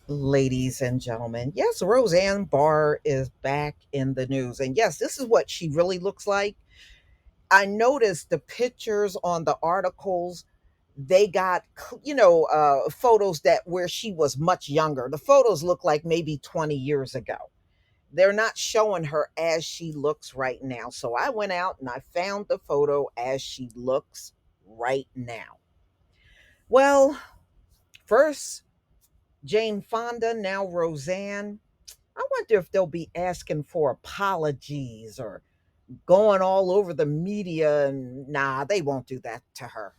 Ladies and gentlemen, yes, Roseanne Barr is back in the news. And yes, this is what she really looks like. I noticed the pictures on the articles. They got, photos that where she was much younger. The photos look like maybe 20 years ago. They're not showing her as she looks right now. So I went out and I found the photo as she looks right now. Well, first, Jane Fonda, now Roseanne. I wonder if they'll be asking for apologies or going all over the media. And nah, they won't do that to her.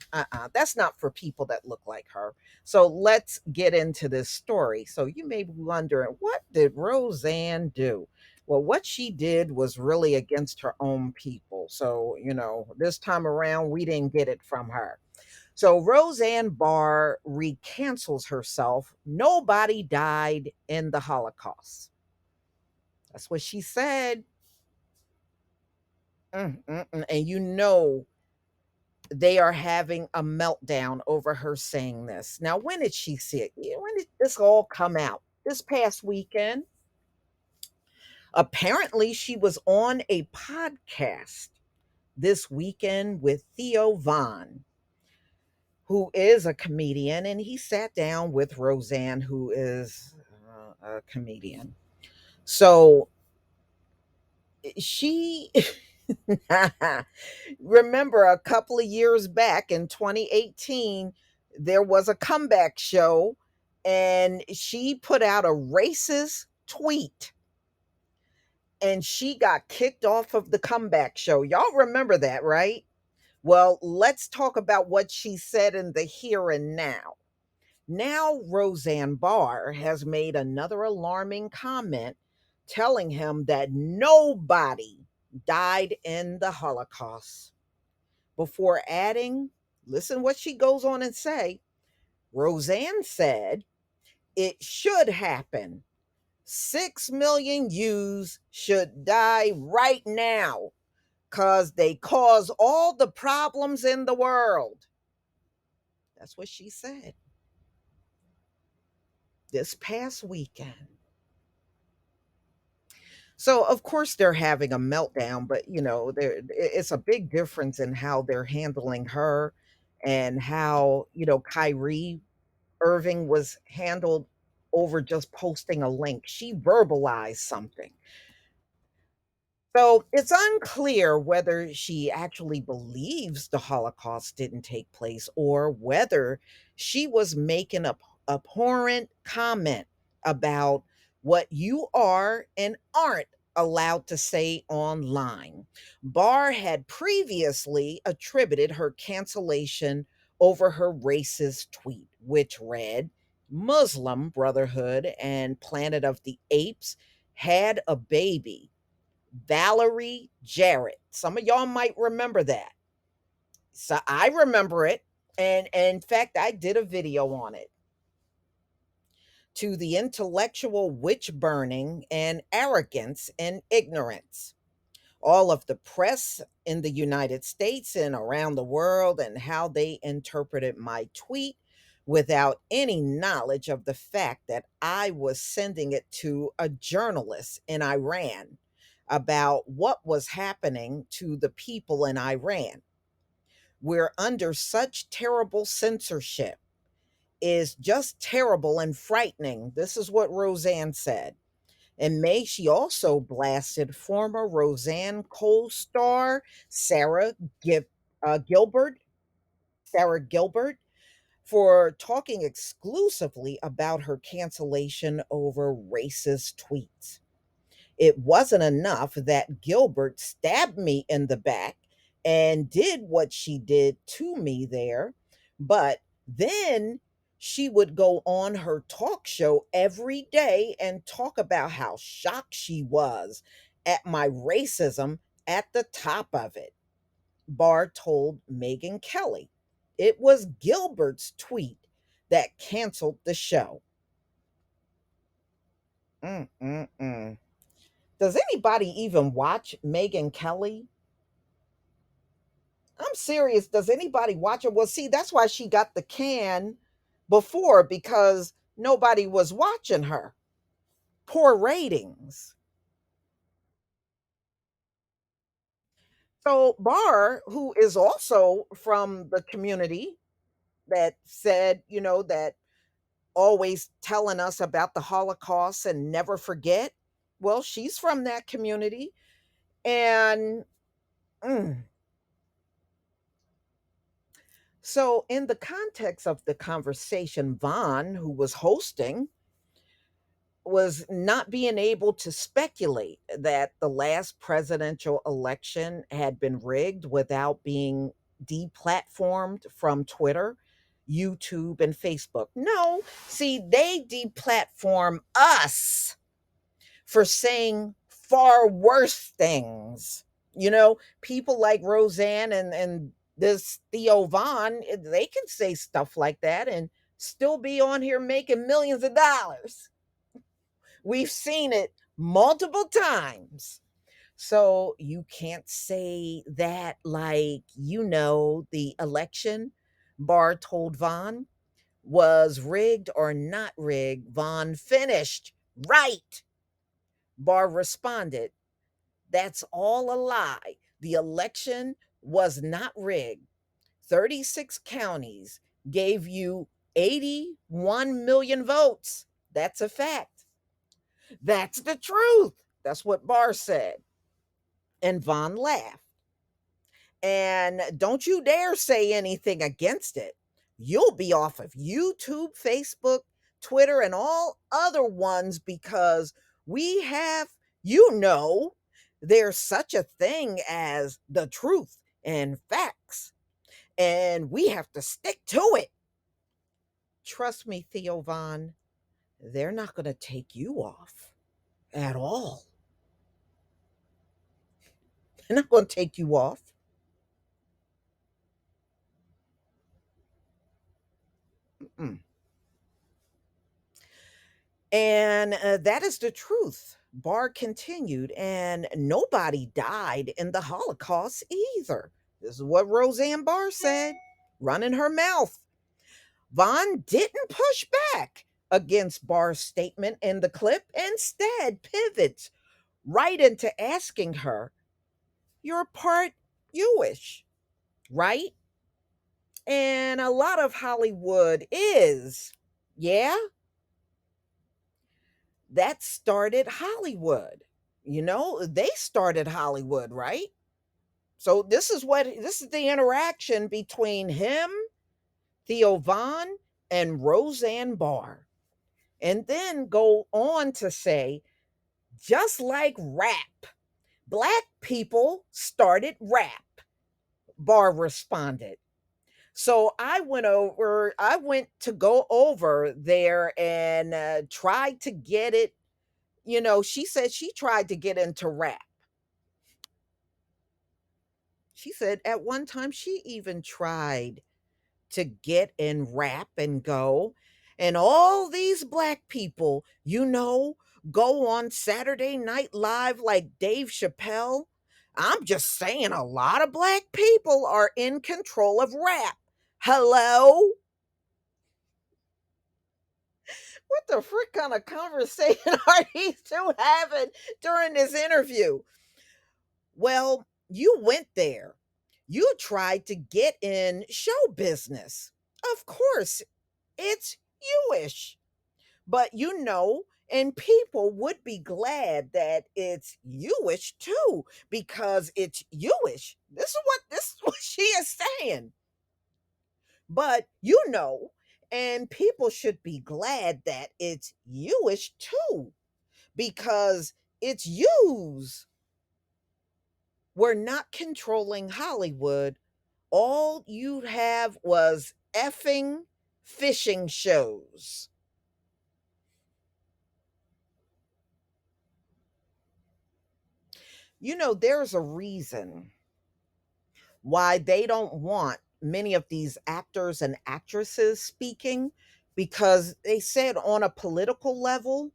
That's not for people that look like her. So let's get into this story. So you may be wondering, what did Roseanne do? Well, what she did was really against her own people. So, this time around, we didn't get it from her. So Roseanne Barr recancels herself. Nobody died in the Holocaust. That's what she said. And they are having a meltdown over her saying this. Now, when did she see it? When did this all come out? This past weekend. Apparently, she was on a podcast this weekend with Theo who is a comedian, and he sat down with Roseanne, who is a comedian. So she remember a couple of years back in 2018, there was a comeback show, and she put out a racist tweet and she got kicked off of the comeback show. Y'all remember that, right? Well, let's talk about what she said in the here and now. Now, Roseanne Barr has made another alarming comment telling him that nobody died in the Holocaust. Before adding, listen what she goes on and say. Roseanne said it should happen. 6 million Jews should die right now because they cause all the problems in the world. That's what she said this past weekend. So of course they're having a meltdown, but it's a big difference in how they're handling her and how Kyrie Irving was handled over just posting a link. She verbalized something. So it's unclear whether she actually believes the Holocaust didn't take place or whether she was making a abhorrent comment about what you are and aren't allowed to say online. Barr had previously attributed her cancellation over her racist tweet, which read, Muslim Brotherhood and Planet of the Apes had a baby, Valerie Jarrett. Some of y'all might remember that. So I remember it. And in fact, I did a video on it. To the intellectual witch burning and arrogance and ignorance. All of the press in the United States and around the world and how they interpreted my tweet without any knowledge of the fact that I was sending it to a journalist in Iran about what was happening to the people in Iran. We're under such terrible censorship is just terrible and frightening. This is what Roseanne said. In May, she also blasted former Roseanne co-star Gilbert, Sarah Gilbert, for talking exclusively about her cancellation over racist tweets. It wasn't enough that Gilbert stabbed me in the back and did what she did to me there, but then she would go on her talk show every day and talk about how shocked she was at my racism at the top of it. Barr told Megyn Kelly. It was Gilbert's tweet that canceled the show. Mm-mm-mm. Does anybody even watch Megyn Kelly? I'm serious. Does anybody watch her? Well, see, that's why she got the can before, because Nobody was watching her. Poor ratings. So Barr, who is also from the community that said, that always telling us about the Holocaust and never forget. Well, she's from that community. And mm, so, in the context of the conversation, Vaughn, who was hosting, was not being able to speculate that the last presidential election had been rigged without being deplatformed from Twitter, YouTube, and Facebook. No, see, they deplatform us for saying far worse things. People like Roseanne and this Theo Vaughn, they can say stuff like that and still be on here making millions of dollars. We've seen it multiple times. So you can't say that, like, the election, Barr told Vaughn, was rigged or not rigged. Vaughn finished. Right. Barr responded, that's all a lie. The election was not rigged. 36 counties gave you 81 million votes. That's a fact. That's the truth. That's what Barr said. And Vaughn laughed. And don't you dare say anything against it. You'll be off of YouTube, Facebook, Twitter, and all other ones because we have, there's such a thing as the truth and facts, and we have to stick to it. Trust me, Theo Vaughn, they're not going to take you off at all. They're not going to take you off. Mm. And that is the truth. Barr continued, and nobody died in the Holocaust either. This is what Roseanne Barr said, running her mouth. Vaughn didn't push back against Barr's statement in the clip, instead, pivots right into asking her, you're part Jewish, right? And a lot of Hollywood is. Yeah, that started Hollywood. They started Hollywood, right? So this is the interaction between him, Theo Vaughn, and Roseanne Barr. And then go on to say, just like rap, black people started rap, Barr responded. So I went to go over there and tried to get it. She said she tried to get into rap. She said at one time she even tried to get in rap and go. And all these black people, go on Saturday Night Live like Dave Chappelle. I'm just saying, a lot of black people are in control of rap. Hello? What the frick kind of conversation are these two having during this interview? Well, you went there. You tried to get in show business. Of course, it's Jewish. But and people would be glad that it's Jewish too, because it's Jewish. This is what she is saying. But and people should be glad that it's Jewish too, because it's Jews were not controlling Hollywood. All you'd have was effing fishing shows. There's a reason why they don't want many of these actors and actresses speaking, because they said on a political level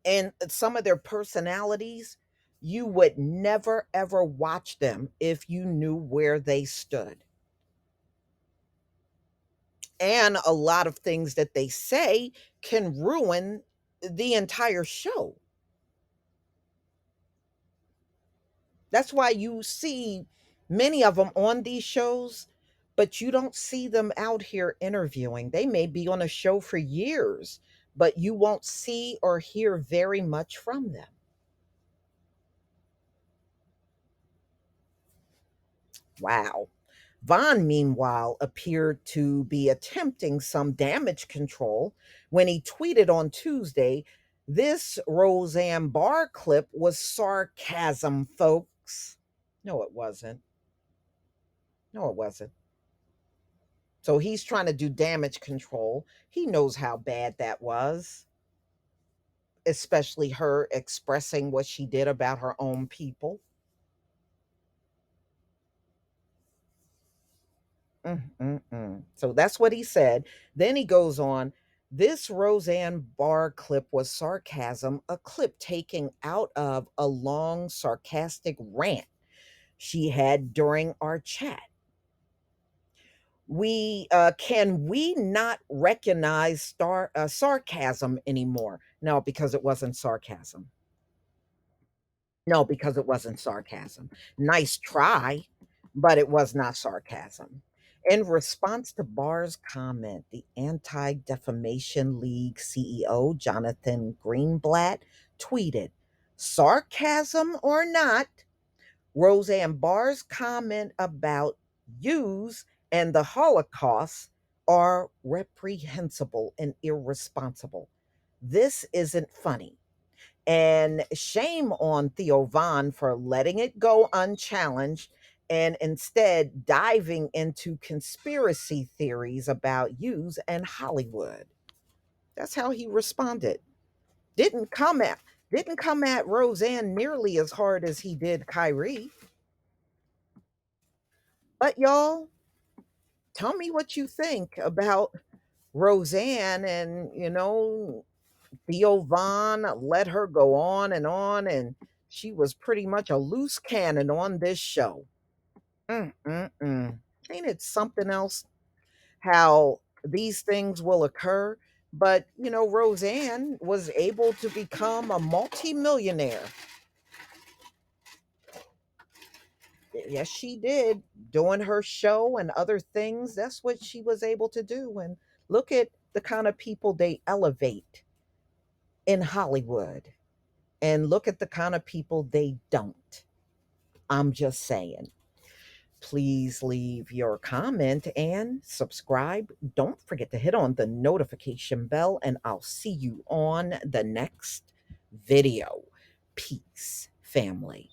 and some of their personalities, you would never ever watch them if you knew where they stood. And a lot of things that they say can ruin the entire show. That's why you see many of them on these shows, but you don't see them out here interviewing. They may be on a show for years, but you won't see or hear very much from them. Wow. Vaughn, meanwhile, appeared to be attempting some damage control when he tweeted on Tuesday, "This Roseanne Barr clip was sarcasm, folks." No, it wasn't. No, it wasn't. So he's trying to do damage control. He knows how bad that was, especially her expressing what she did about her own people. So that's what he said. Then he goes on, "This Roseanne Barr clip was sarcasm, a clip taken out of a long, sarcastic rant she had during our chat. We not recognize sarcasm anymore?" No, because it wasn't sarcasm. No, because it wasn't sarcasm. Nice try, but it was not sarcasm. In response to Barr's comment, the Anti Defamation League CEO, Jonathan Greenblatt, tweeted, "Sarcasm or not, Roseanne Barr's comment about Jews and the Holocaust are reprehensible and irresponsible. This isn't funny. And shame on Theo Von for letting it go unchallenged and instead diving into conspiracy theories about Hughes and Hollywood." That's how he responded. Didn't come at didn't come at Roseanne nearly as hard as he did Kyrie. But y'all, tell me what you think about Roseanne and Theo Von let her go on, and she was pretty much a loose cannon on this show. Mm. Ain't it something else how these things will occur? But, Roseanne was able to become a multimillionaire. Yes, she did. Doing her show and other things. That's what she was able to do. And look at the kind of people they elevate in Hollywood. And look at the kind of people they don't. I'm just saying. Please leave your comment and subscribe. Don't forget to hit on the notification bell, and I'll see you on the next video. Peace, family.